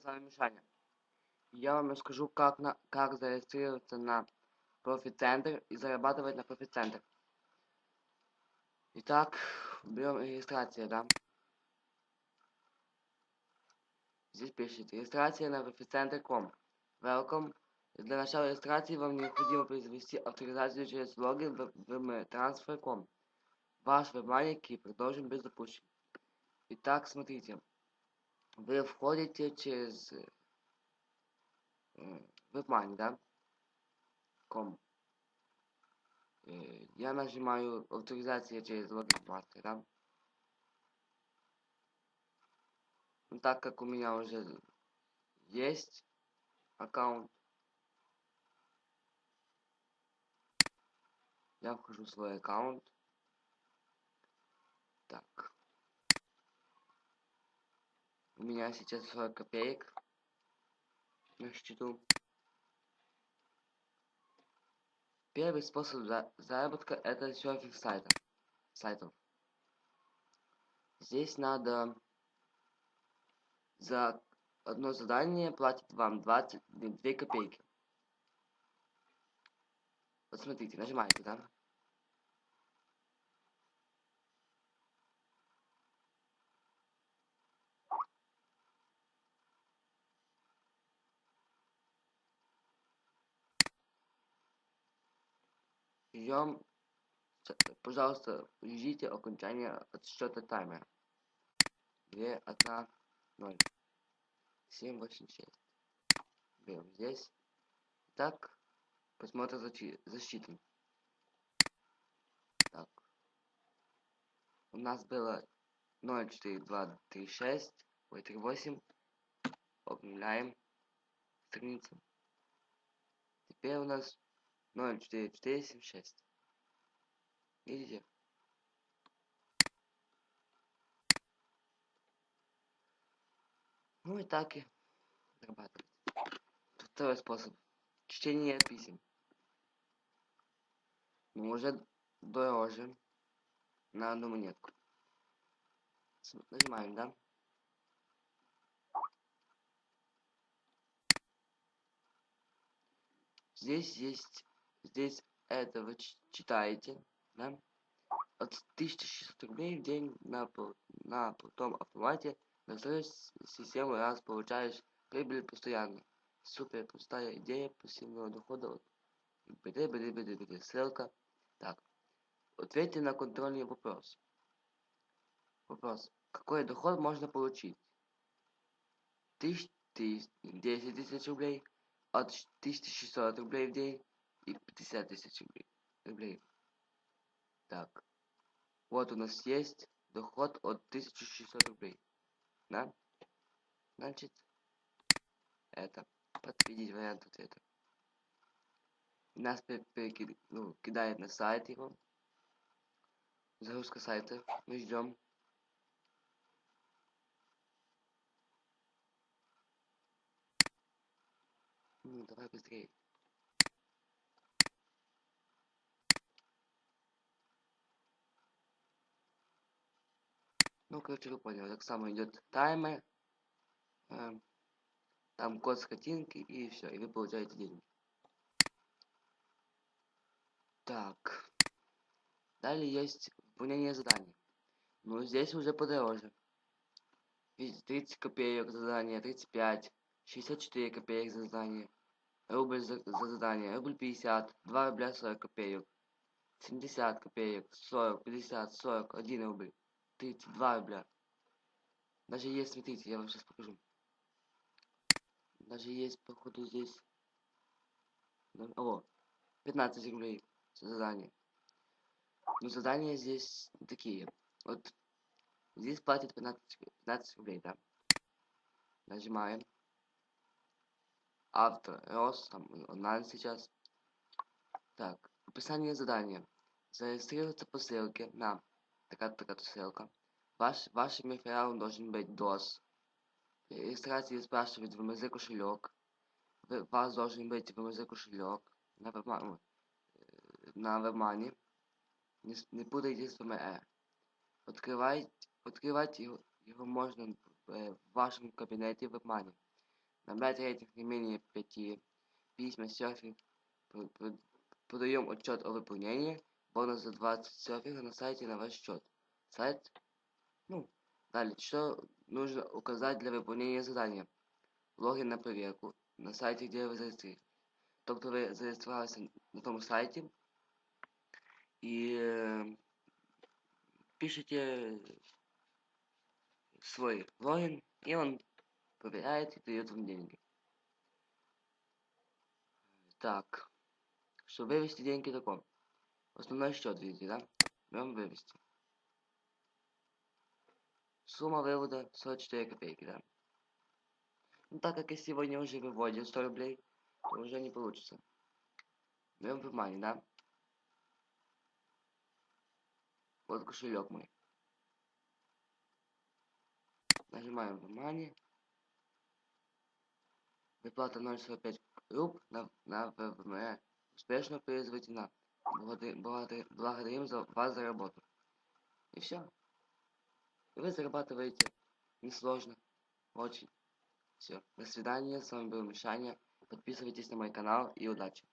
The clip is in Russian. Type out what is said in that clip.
С вами Мишаня. Я вам расскажу, как зарегистрироваться на Profit Center и зарабатывать на Profit Center. Итак, берем регистрация, да. Здесь пишет регистрация на profitcenter.com. Welcome. Для начала регистрации вам необходимо произвести авторизацию через логин в vmtransfer.com. Ваш WebMoney Keeper должен быть запущен. Итак, смотрите. Вы входите через WebMoney, да? .com. Я нажимаю авторизация через логин Master, да? Ну, так как у меня уже есть аккаунт, я вхожу в свой аккаунт. Так. У меня сейчас 40 копеек на счету. Первый способ заработка — это серфинг сайтов. Здесь надо за одно задание платить вам 22 копейки. Вот смотрите, нажимаете, да? Ждем, пожалуйста, ждите окончания отсчета таймера. 2, 1, 0. 7, 8, 6. Берем здесь. Так, просмотр засчитан. Так. У нас было 0, 4, 2, 3, 6. Ой, 3, 8. Обновляем страницу. Теперь у нас 0, 4, 4, 7, 6. Видите? Ну и так и зарабатывать. Второй способ. Чтение писем. Ну, уже дороже на одну монетку. Нажимаем, да? Здесь это вы читаете, да? От 1600 рублей в день на потом автомате настроишь систему, раз получаешь прибыль постоянно. Супер простая идея пассивного дохода. Ссылка. Так. Ответьте на контрольный вопрос. Какой доход можно получить? 10 тысяч рублей, от 1600 рублей в день и 50 тысяч рублей. Так. Вот у нас есть доход от 1600 рублей. Да? Значит, это. Подтвердить вариант ответа. Нас кидает на сайт его. Загрузка сайта. Мы ждем. Ну, давай быстрее. Ну, короче, вы поняли. Так само идет таймер. Там код с картинки и все. И вы получаете деньги. Так. Далее есть выполнение заданий. Ну, здесь уже подороже. Видите, 30 копеек за задание, 35, 64 копеек за задание, рубль за задание, рубль 50, 2 рубля 40 копеек, 70 копеек, 40, 50, 40, 1 рубль, 32 рубля. Даже есть, смотрите, я вам сейчас покажу. Даже есть, походу, здесь... О, 15 рублей за задание. Но задания здесь такие. Вот здесь платят 15 рублей, да? Нажимаем. Автор, Рос, там, онлайн сейчас. Так, описание задания. Зарегистрироваться по ссылке на такая-то ссылка. Вашим рефералом должен быть DOS. При регистрации спрашивает ВМЗ кошелек. У вас должен быть ВМЗ кошелек на WebMoney. Не путайте с ВМЭ. Открывать его можно в вашем кабинете WebMoney. Набрать рейтинг не менее 5. Письма, серфинг. Подаем отчет о выполнении. Бонус за 20 серфинга на сайте на ваш счет. Сайт. Далее, что нужно указать для выполнения задания? Логин на проверку на сайте, где вы зарегистрировались. Тобто ви зареєструвалися на тому сайті и пишите свой логин, и он проверяет и дает вам деньги. Так, чтобы вывести деньги таком. Основной счет видите, да? Берем вывести. Сумма вывода 44 копейки, да? Ну, так как я сегодня уже выводил 100 рублей, то уже не получится. Берем внимание, да? Вот кошелек мой. Нажимаем внимание. Выплата 0,45 руб на ВВМ успешно произведена. Благодарим вас за работу. И все. И вы зарабатываете несложно. Очень. Все. До свидания. С вами был Мишаня. Подписывайтесь на мой канал и удачи.